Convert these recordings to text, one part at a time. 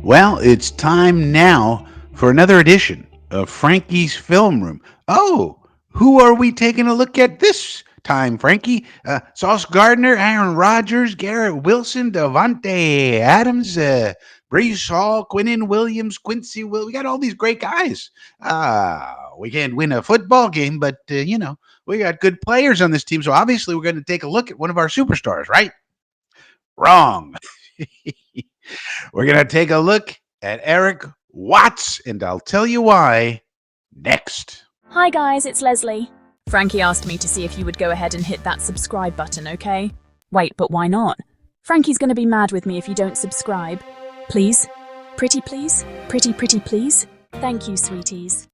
Well, it's time now for another edition of Frankie's Film Room. Oh, who are we taking a look at this time, Frankie? Sauce Gardner, Aaron Rodgers, Garrett Wilson, Devontae Adams, Brees Hall, Quinnen Williams, Quincy Will. We got all these great guys. We can't win a football game, but we got good players on this team. So obviously, we're going to take a look at one of our superstars, right? Wrong. We're going to take a look at Eric Watts, and I'll tell you why next. Hi guys, it's Leslie. Frankie asked me to see if you would go ahead and hit that subscribe button, okay? Wait, but why not? Frankie's gonna be mad with me if you don't subscribe. Please? Pretty please? Pretty please? Thank you, sweeties.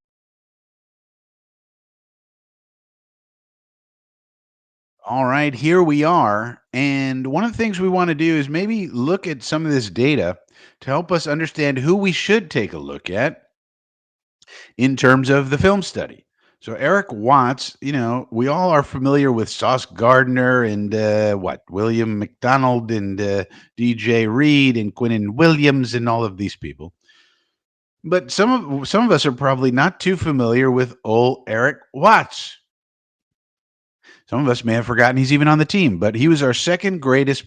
All right, here we are. And one of the things we want to do is maybe look at some of this data to help us understand who we should take a look at in terms of the film study. So Eric Watts, we all are familiar with Sauce Gardner and William McDonald and DJ Reed and Quinnen Williams and all of these people. But some of us are probably not too familiar with old Eric Watts. Some of us may have forgotten he's even on the team, but he was our second highest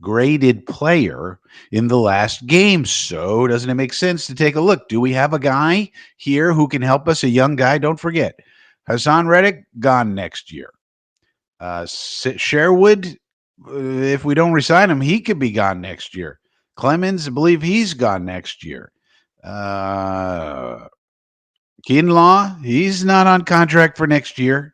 graded player in the last game. So doesn't it make sense to take a look? Do we have a guy here who can help us? A young guy? Don't forget, Hassan Reddick gone next year. Sherwood, if we don't resign him, he could be gone next year. Clemens, I believe he's gone next year. Kinlaw, he's not on contract for next year.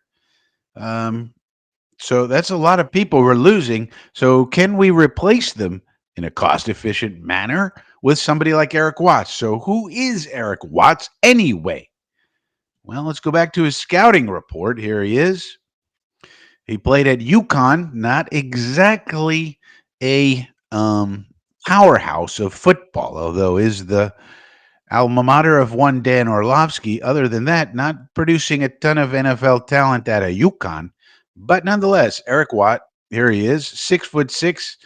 So that's a lot of people we're losing. So can we replace them in a cost-efficient manner with somebody like Eric Watts? So who is Eric Watts anyway? Well, let's go back to his scouting report. Here he is. He played at UConn, not exactly a powerhouse of football, although is the alma mater of one Dan Orlovsky. Other than that, not producing a ton of NFL talent at a UConn, but nonetheless, Eric Watt, here he is, 6'6",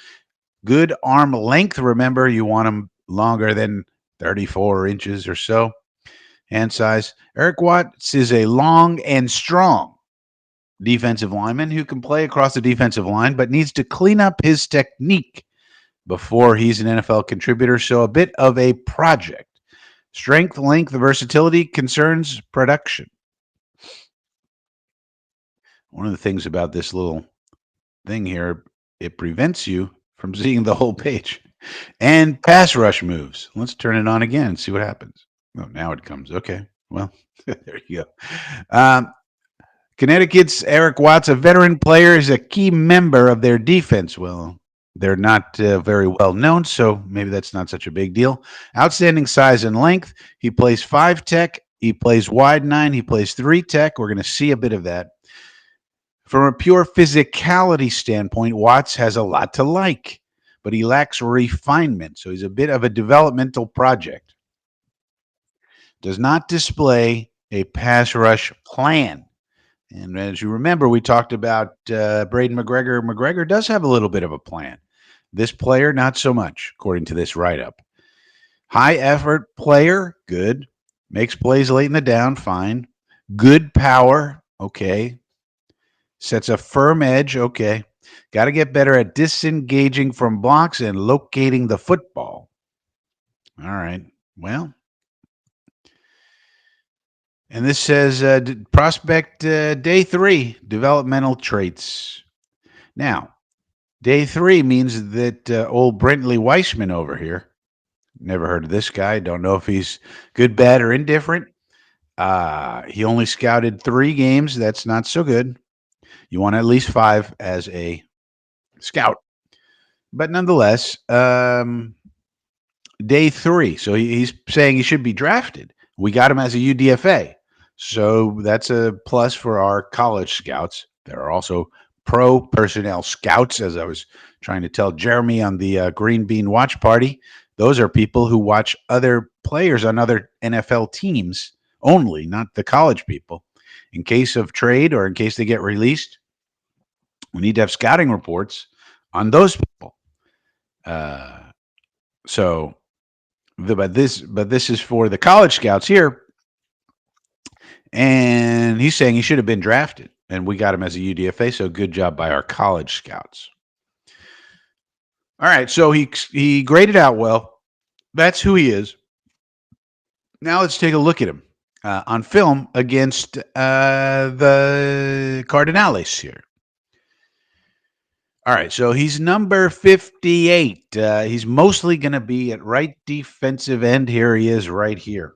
good arm length. Remember, you want him longer than 34 inches or so. Hand size. Eric Watts is a long and strong defensive lineman who can play across the defensive line, but needs to clean up his technique before he's an NFL contributor. So a bit of a project. Strength, length, versatility, concerns, production. One of the things about this little thing here, it prevents you from seeing the whole page. And pass rush moves. Let's turn it on again and see what happens. Oh, now it comes. Okay. Well, there you go. Connecticut's Eric Watts, a veteran player, is a key member of their defense. Well, they're not very well known, so maybe that's not such a big deal. Outstanding size and length. He plays 5 tech. He plays wide 9. He plays 3 tech. We're going to see a bit of that. From a pure physicality standpoint, Watts has a lot to like, but he lacks refinement, so he's a bit of a developmental project. Does not display a pass rush plan. And as you remember, we talked about Braden McGregor. McGregor does have a little bit of a plan. This player, not so much, according to this write-up. High effort player, good. Makes plays late in the down, fine. Good power, okay. Sets a firm edge, okay. Got to get better at disengaging from blocks and locating the football. All right, well. And this says prospect day 3, developmental traits. Now, day 3 means that old Brentley Weissman over here, never heard of this guy, don't know if he's good, bad, or indifferent. He only scouted 3 games. That's not so good. You want at least 5 as a scout. But nonetheless, day 3. So he's saying he should be drafted. We got him as a UDFA. So that's a plus for our college scouts. There are also pro personnel scouts, as I was trying to tell Jeremy on the Green Bean Watch Party. Those are people who watch other players on other NFL teams only, not the college people. In case of trade or in case they get released, we need to have scouting reports on those people. So, but this is for the college scouts here, and he's saying he should have been drafted, and we got him as a UDFA. So good job by our college scouts. All right, so he graded out well. That's who he is. Now let's take a look at him on film against the Cardinales here. All right, so he's number 58. He's mostly going to be at right defensive end. Here he is right here.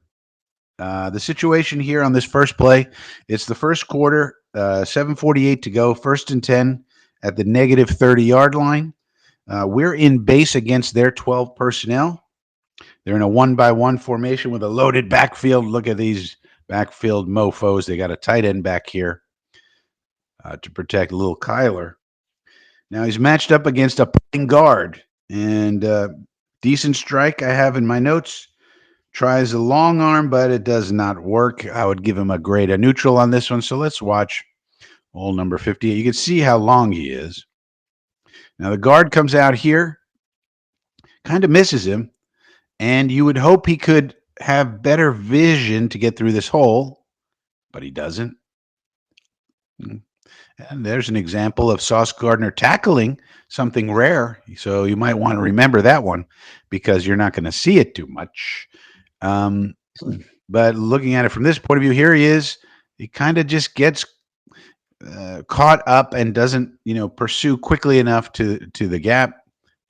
The situation here on this first play, it's the first quarter, 7:48 to go, first and 10 at the negative 30-yard line. We're in base against their 12 personnel. They're in a 1-by-1 formation with a loaded backfield. Look at these backfield mofos. They got a tight end back here to protect little Kyler. Now he's matched up against a playing guard, and decent strike I have in my notes. Tries a long arm, but it does not work. I would give him a grade, a neutral on this one. So let's watch old number 58. You can see how long he is. Now the guard comes out here, kind of misses him, and you would hope he could have better vision to get through this hole, but he doesn't. And there's an example of Sauce Gardner tackling something rare. So you might want to remember that one because you're not going to see it too much. But looking at it from this point of view, here he is. He kind of just gets caught up and doesn't, pursue quickly enough to the gap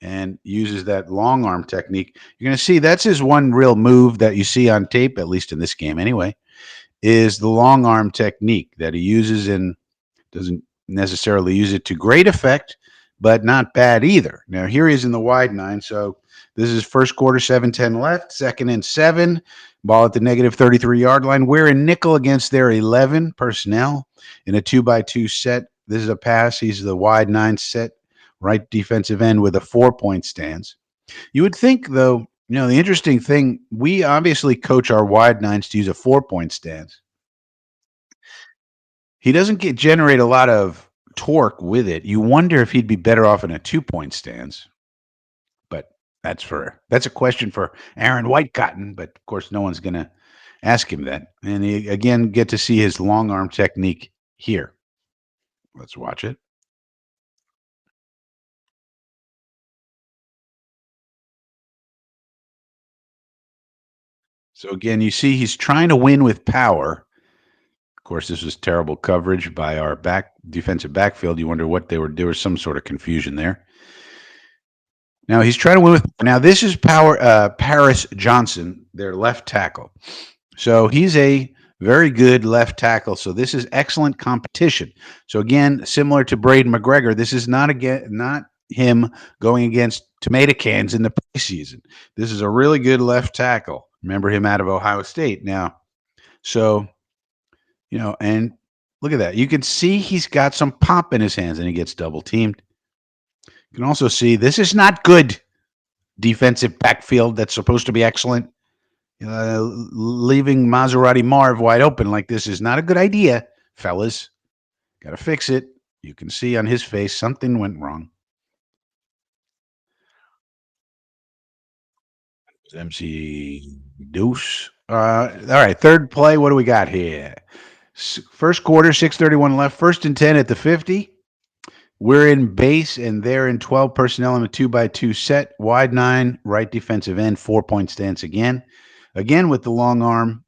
and uses that long arm technique. You're going to see that's his one real move that you see on tape, at least in this game anyway, is the long arm technique that he uses and doesn't necessarily use it to great effect, but not bad either. Now, here he is in the wide nine. So this is first quarter, 7:10 left, second and 7, ball at the negative 33-yard line. We're in nickel against their 11 personnel in a 2-by-2 set. This is a pass. He's the wide 9 set, right defensive end with a 4-point stance. You would think, though, the interesting thing, we obviously coach our wide 9s to use a 4-point stance. He doesn't generate a lot of torque with it. You wonder if he'd be better off in a 2-point stance. But that's a question for Aaron Whitecotton, but of course no one's going to ask him that. And he again get to see his long arm technique here. Let's watch it. So again, you see he's trying to win with power. Of course, this was terrible coverage by our defensive backfield. You wonder what there was some sort of confusion there. Now he's trying to win with. Now this is Paris Johnson, their left tackle. So he's a very good left tackle. So this is excellent competition. So again, similar to Braden McGregor, this is not him going against tomato cans in the preseason. This is a really good left tackle. Remember him out of Ohio State. Now, so and look at that. You can see he's got some pop in his hands, and he gets double teamed. You can also see this is not good defensive backfield that's supposed to be excellent. Leaving Maserati Marv wide open like this is not a good idea, fellas. Got to fix it. You can see on his face something went wrong. MC Deuce. All right, third play. What do we got here? First quarter, 6:31 left. First and 10 at the 50. We're in base, and they're in 12 personnel in a 2-by-2 set. Wide 9, right defensive end, 4-point stance again. Again with the long arm.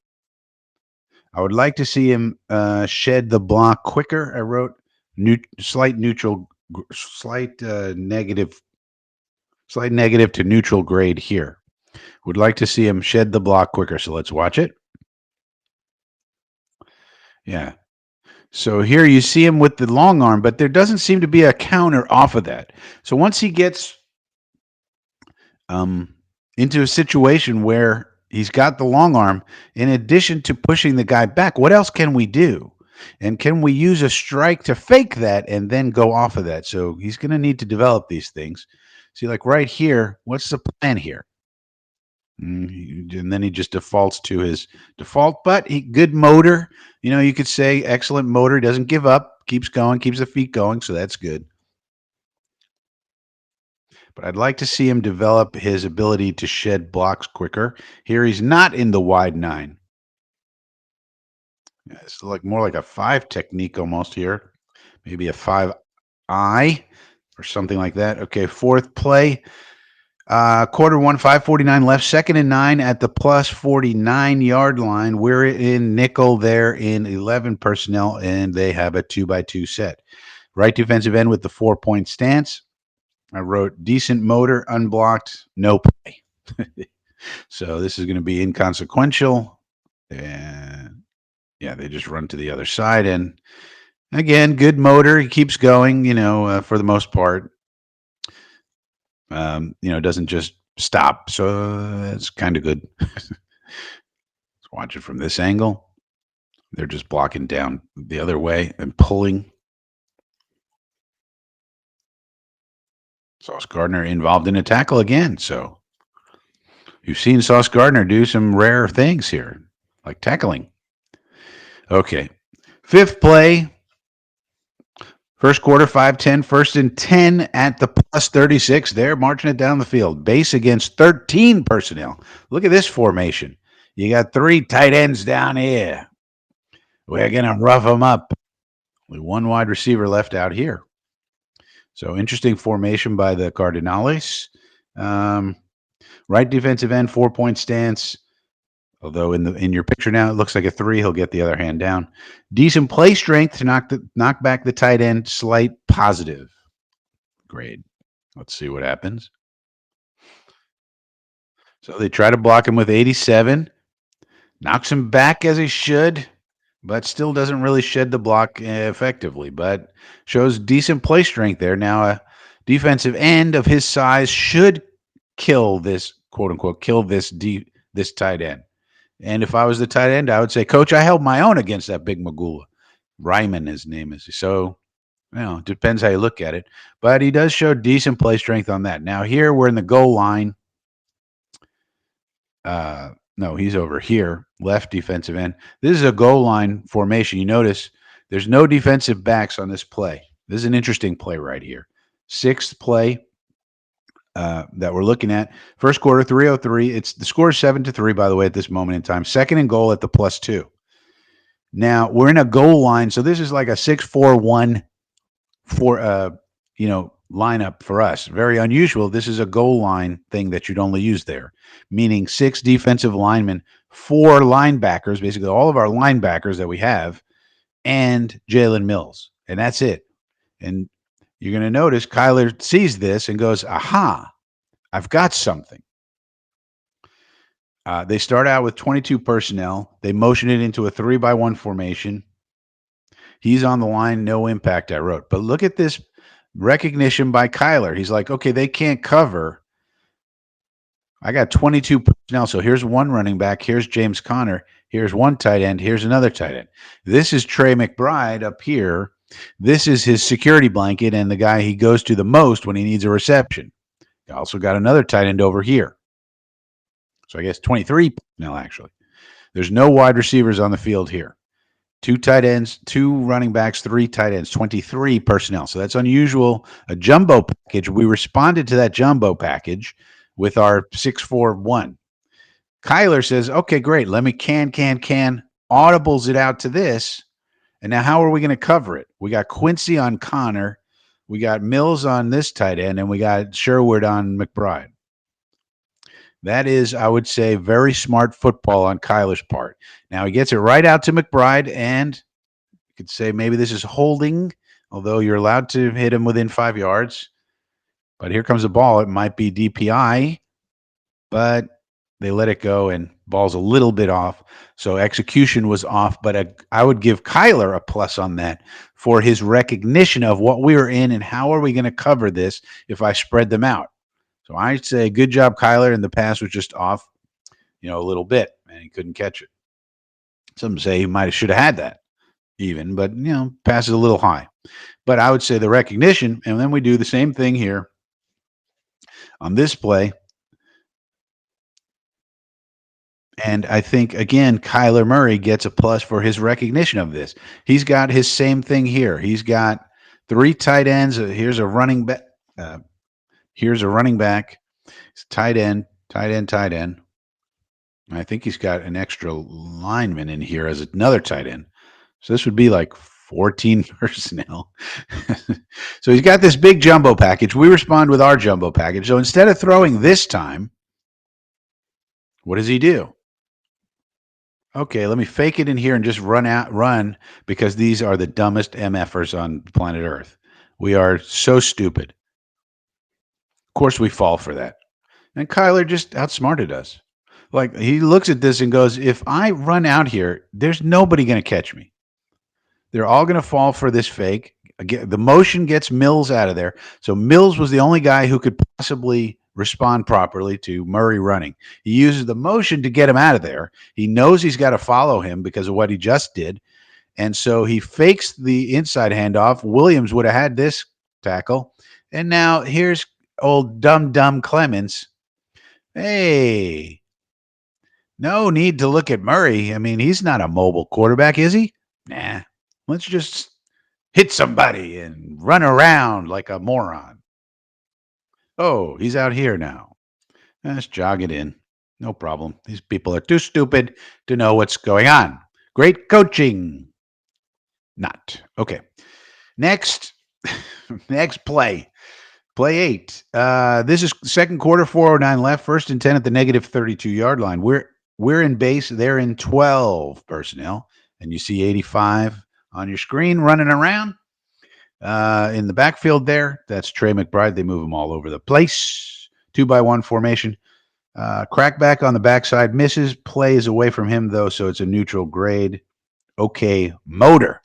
I would like to see him shed the block quicker. I wrote slight negative to neutral grade here. Would like to see him shed the block quicker. So let's watch it. Yeah. So here you see him with the long arm, but there doesn't seem to be a counter off of that. So once he gets into a situation where he's got the long arm, in addition to pushing the guy back, what else can we do? And can we use a strike to fake that and then go off of that? So he's going to need to develop these things. See, like right here, what's the plan here? And then he just defaults to his default, but good motor. You could say excellent motor. Doesn't give up, keeps going, keeps the feet going. So that's good. but I'd like to see him develop his ability to shed blocks quicker. Here he's not in the wide 9. It's like more like a 5 technique almost here. Maybe a 5I or something like that. Okay, fourth play. Quarter one, 5:49 left, 2nd and 9 at the plus 49-yard line. We're in nickel there in 11 personnel, and they have a 2-by-2 set. Right defensive end with the 4-point stance. I wrote decent motor, unblocked, no play. So this is going to be inconsequential. And yeah, they just run to the other side. And again, good motor. He keeps going, for the most part. Doesn't just stop. So that's kind of good. Let's watch it from this angle. They're just blocking down the other way and pulling. Sauce Gardner involved in a tackle again. So you've seen Sauce Gardner do some rare things here, like tackling. Okay. Fifth play. First quarter, 5-10, 1st and 10 at the plus 36. They're marching it down the field. Base against 13 personnel. Look at this formation. You got 3 tight ends down here. We're going to rough them up. Only 1 wide receiver left out here. So interesting formation by the Cardinals. Right defensive end, 4-point stance. Although in your picture now, it looks like a 3. He'll get the other hand down. Decent play strength to knock back the tight end. Slight positive grade. Let's see what happens. So they try to block him with 87. Knocks him back as he should, but still doesn't really shed the block effectively. But shows decent play strength there. Now a defensive end of his size should kill this, quote unquote, this tight end. And if I was the tight end, I would say, Coach, I held my own against that big Magula. Ryman, his name is. So, it depends how you look at it. But he does show decent play strength on that. Now, here we're in the goal line. No, he's over here, left defensive end. This is a goal line formation. You notice there's no defensive backs on this play. This is an interesting play right here. 6th play. That we're looking at. First quarter, 3:03. The score is 7-3, by the way, at this moment in time. 2nd and goal at the plus 2. Now we're in a goal line, so this is like a 6-4-1 lineup for us. Very unusual. This is a goal line thing that you'd only use there, meaning 6 defensive linemen, 4 linebackers, basically all of our linebackers that we have, and Jalen Mills, and that's it. And you're going to notice Kyler sees this and goes, aha, I've got something. They start out with 22 personnel. They motion it into a 3-by-1 formation. He's on the line, no impact, I wrote. But look at this recognition by Kyler. He's like, okay, they can't cover. I got 22 personnel. So here's 1 running back. Here's James Conner. Here's 1 tight end. Here's another tight end. This is Trey McBride up here. This is his security blanket and the guy he goes to the most when he needs a reception. You also got another tight end over here. So I guess 23 personnel, actually. There's no wide receivers on the field here. 2 tight ends, 2 running backs, 3 tight ends, 23 personnel. So that's unusual. A jumbo package. We responded to that jumbo package with our 6-4-1. Kyler says, okay, great. Let me audibles it out to this. And now how are we going to cover it? We got Quincy on Connor. We got Mills on this tight end, and we got Sherwood on McBride. That is, I would say, very smart football on Kyler's part. Now he gets it right out to McBride, and you could say maybe this is holding, although you're allowed to hit him within 5 yards. But here comes the ball. It might be DPI, but they let it go, and ball's a little bit off. So execution was off, but I would give Kyler a plus on that for his recognition of what we were in and how are we going to cover this if I spread them out. So I'd say good job, Kyler, and the pass was just off, a little bit, and he couldn't catch it. Some say he should have had that even, but, pass is a little high. But I would say the recognition, and then we do the same thing here on this play. And I think, again, Kyler Murray gets a plus for his recognition of this. He's got his same thing here. He's got 3 tight ends. Here's a running back. Here's a running back. It's tight end, tight end, tight end. I think he's got an extra lineman in here as another tight end. So this would be like 14 personnel. So he's got this big jumbo package. We respond with our jumbo package. So instead of throwing this time, what does he do? Okay, let me fake it in here and just run because these are the dumbest MFers on planet Earth. We are so stupid. Of course, we fall for that. And Kyler just outsmarted us. Like, he looks at this and goes, if I run out here, there's nobody going to catch me. They're all going to fall for this fake. Again, the motion gets Mills out of there. So Mills was the only guy who could possibly respond properly to Murray running. He uses the motion to get him out of there. He knows he's got to follow him because of what he just did. And so he fakes the inside handoff. Williams would have had this tackle. And now here's old dumb Clemens. Hey, no need to look at Murray. I mean, he's not a mobile quarterback, is he? Nah. Let's just hit somebody and run around like a moron. Oh, he's out here now. Let's jog it in. No problem. These people are too stupid to know what's going on. Great coaching. Not. Okay. Next. Next play. Play 8. This is second quarter, 4:09 left, 1st and 10 at the negative 32-yard line. We're in base. They're in 12 personnel. And you see 85 on your screen running around in the backfield there. That's Trey McBride. They move him all over the place. 2-by-1 formation. Crackback on the backside misses. Plays away from him, though, so it's a neutral grade. Okay, motor.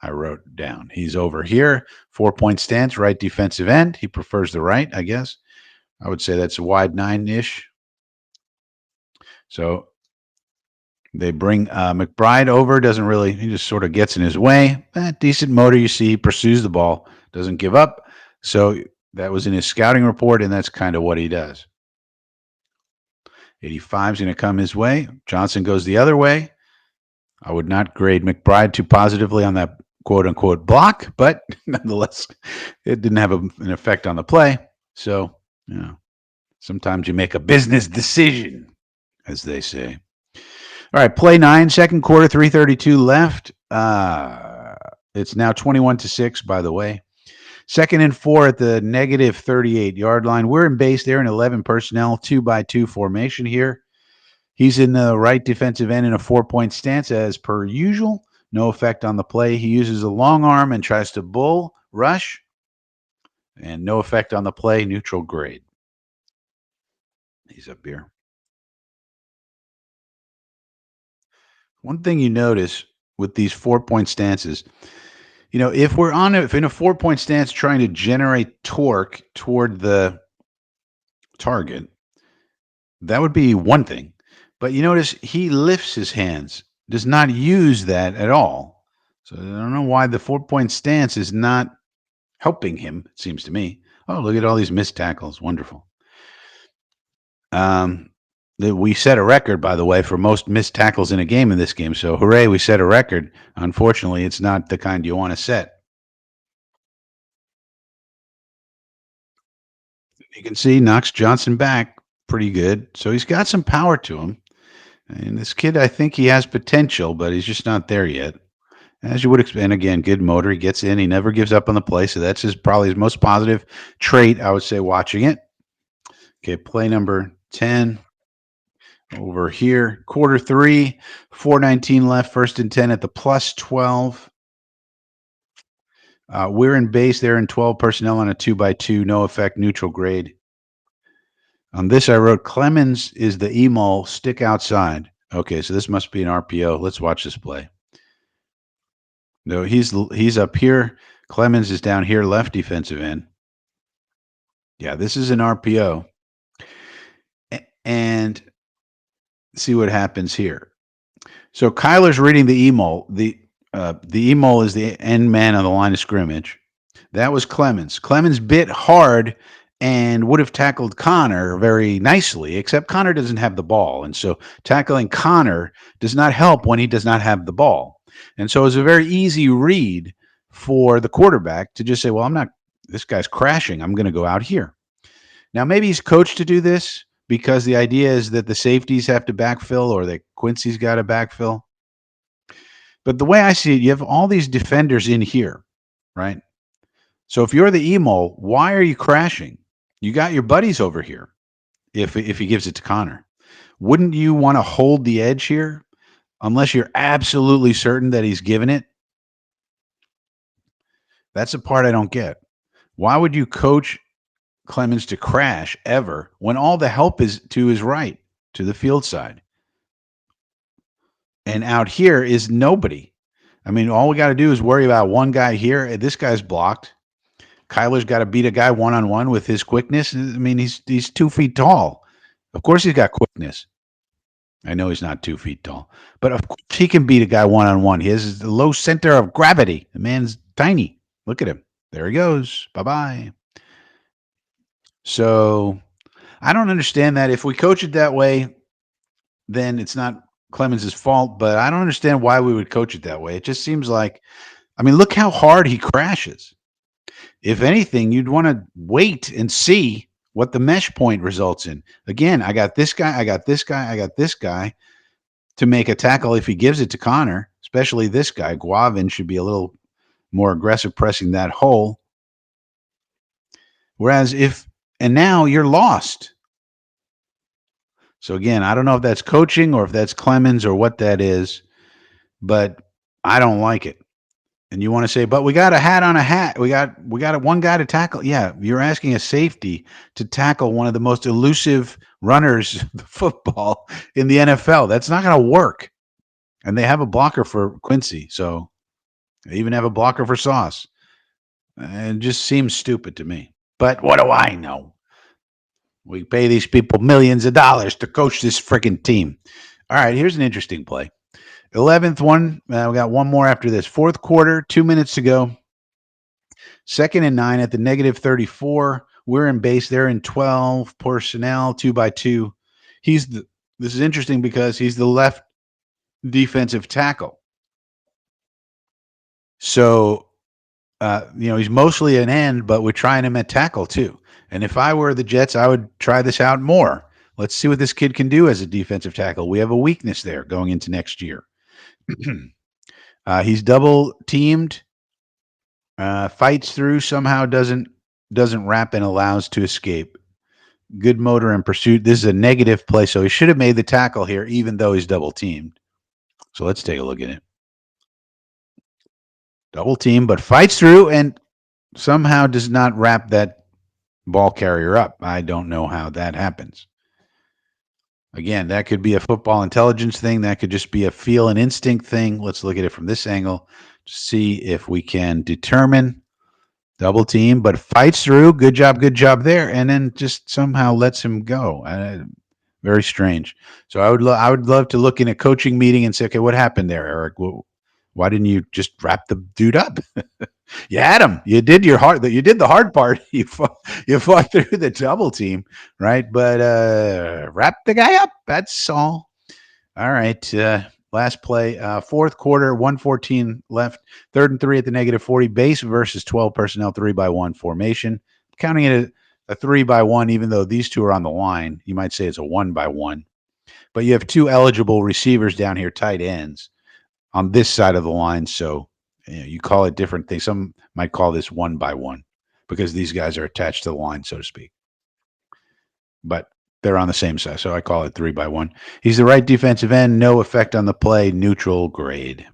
I wrote down. He's over here. 4-point stance, right defensive end. He prefers the right, I guess. I would say that's a wide 9-ish. So they bring McBride over. Doesn't really, he just sort of gets in his way. Decent motor, you see. He pursues the ball. Doesn't give up. So that was in his scouting report, and that's kind of what he does. 85 is going to come his way. Johnson goes the other way. I would not grade McBride too positively on that quote-unquote block, but nonetheless, it didn't have an effect on the play. So, sometimes you make a business decision, as they say. All right, play 9, second quarter, 3:32 left. It's now 21-6, by the way. 2nd and 4 at the negative 38-yard line. We're in base there in 11 personnel, 2-by-2 formation here. He's in the right defensive end in a 4-point stance as per usual. No effect on the play. He uses a long arm and tries to bull rush. And no effect on the play. Neutral grade. He's up here. One thing you notice with these 4-point stances, if we're in a 4-point stance trying to generate torque toward the target, that would be one thing. But you notice he lifts his hands, does not use that at all. So I don't know why the 4-point stance is not helping him, it seems to me. Oh, look at all these missed tackles. Wonderful. We set a record, by the way, for most missed tackles in a game in this game. So hooray, we set a record. Unfortunately, it's not the kind you want to set. You can see knocks Johnson back pretty good. So he's got some power to him. And this kid, I think he has potential, but he's just not there yet. As you would expect. And again, good motor. He gets in. He never gives up on the play. So that's probably his most positive trait, I would say, watching it. Okay, play number 10. Over here, quarter 3, 4:19 left, 1st and 10 at the plus 12. We're in base. They're in 12 personnel on a 2-by-2, no effect, neutral grade. On this, I wrote Clemens is the emo stick outside. Okay, so this must be an RPO. Let's watch this play. No, he's up here. Clemens is down here, left defensive end. Yeah, this is an RPO. And see what happens here. So Kyler's reading the emo. The emo is the end man on the line of scrimmage. That was Clemens. Clemens bit hard and would have tackled Connor very nicely, except Connor doesn't have the ball. And so tackling Connor does not help when he does not have the ball. And so it's a very easy read for the quarterback to just say, well, this guy's crashing. I'm going to go out here. Now, maybe he's coached to do this because the idea is that the safeties have to backfill or that Quincy's got to backfill. But the way I see it, you have all these defenders in here, right? So if you're the emo, why are you crashing? You got your buddies over here. If he gives it to Connor, wouldn't you want to hold the edge here unless you're absolutely certain that he's given it? That's the part I don't get. Why would you coach Clemens to crash ever when all the help is to his right, to the field side? And out here is nobody. I mean, all we got to do is worry about one guy here. This guy's blocked. Kyler's got to beat a guy one on one with his quickness. I mean, he's 2 feet tall. Of course, he's got quickness. I know he's not 2 feet tall, but of course he can beat a guy one on one. He has the low center of gravity. The man's tiny. Look at him. There he goes. Bye bye. So I don't understand that. If we coach it that way, then it's not Clemens's fault. But I don't understand why we would coach it that way. It just seems like, I mean, look how hard he crashes. If anything, you'd want to wait and see what the mesh point results in. Again, I got this guy, I got this guy, I got this guy to make a tackle if he gives it to Connor, especially this guy. Guavin should be a little more aggressive pressing that hole. Whereas and now you're lost. So again, I don't know if that's coaching or if that's Clemens or what that is, but I don't like it. And you want to say, but we got a hat on a hat. We got one guy to tackle. Yeah, you're asking a safety to tackle one of the most elusive runners of football in the NFL. That's not going to work. And they have a blocker for Quincy, so they even have a blocker for Sauce. It just seems stupid to me. But what do I know? We pay these people millions of dollars to coach this freaking team. All right, here's an interesting play. 11th one. We got one more after this. Fourth quarter, 2 minutes to go. 2nd and 9 at the -34. We're in base. They're in 12 personnel, 2x2. This is interesting because he's the left defensive tackle. So, he's mostly an end, but we're trying him at tackle too. And if I were the Jets, I would try this out more. Let's see what this kid can do as a defensive tackle. We have a weakness there going into next year. He's double teamed, fights through, somehow doesn't wrap and allows to escape. Good motor and pursuit. This is a negative play, so he should have made the tackle here, even though he's double teamed. So let's take a look at it. Double team, but fights through and somehow does not wrap that ball carrier up. I don't know how that happens. Again, that could be a football intelligence thing. That could just be a feel and instinct thing. Let's look at it from this angle to see if we can determine double team, but fights through. Good job there, and then just somehow lets him go. Very strange. So I would love to look in a coaching meeting and say, okay, what happened there, Eric? Why didn't you just wrap the dude up? You had him. You did your hard. You did the hard part. You fought through the double team, right? But wrap the guy up. That's all. All right. Last play. Fourth quarter. 1:14 left. 3rd and 3 at the -40. Base versus 12 personnel. 3-by-1 formation. Counting it a 3-by-1, even though these two are on the line. You might say it's a 1-by-1. But you have two eligible receivers down here, tight ends, on this side of the line. So you call it different things. Some might call this 1-by-1 because these guys are attached to the line, so to speak. But they're on the same side, so I call it 3-by-1. He's the right defensive end. No effect on the play. Neutral grade.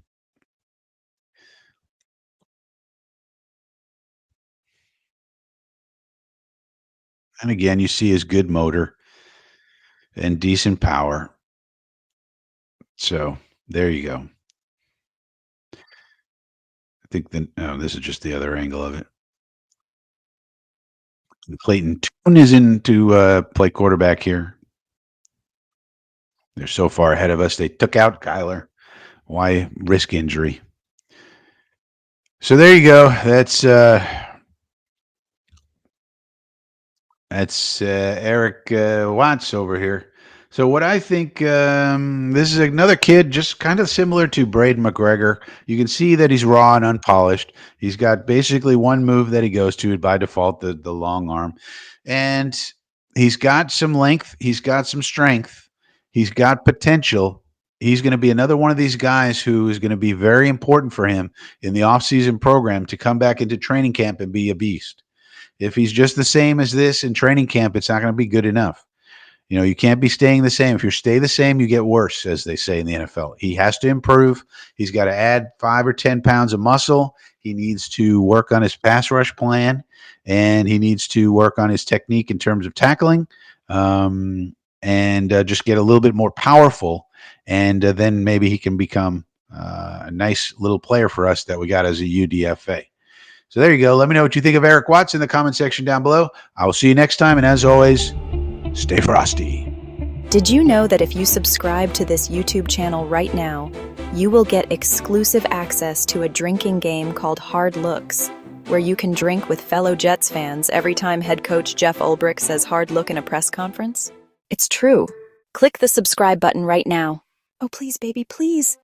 And again, you see his good motor and decent power. So there you go. I think this is just the other angle of it. Clayton Tune is in to play quarterback here. They're so far ahead of us. They took out Kyler. Why risk injury? So there you go. That's Eric Watts over here. So what I think, this is another kid just kind of similar to Braden McGregor. You can see that he's raw and unpolished. He's got basically one move that he goes to by default, the long arm. And He's got some length. He's got some strength. He's got potential. He's going to be another one of these guys who is going to be very important for him in the offseason program to come back into training camp and be a beast. If he's just the same as this in training camp, it's not going to be good enough. You know, you can't be staying the same. If you stay the same, you get worse, as they say in the NFL. He has to improve. He's got to add 5 or 10 pounds of muscle. He needs to work on his pass rush plan, and he needs to work on his technique in terms of tackling, and just get a little bit more powerful. And then maybe he can become a nice little player for us that we got as a UDFA. So there you go. Let me know what you think of Eric Watts in the comment section down below. I will see you next time. And as always, stay frosty. Did you know that if you subscribe to this YouTube channel right now, you will get exclusive access to a drinking game called Hard Looks, where you can drink with fellow Jets fans every time head coach Jeff Ulbrich says hard look in a press conference? It's true. Click the subscribe button right now. Oh, please, baby, please.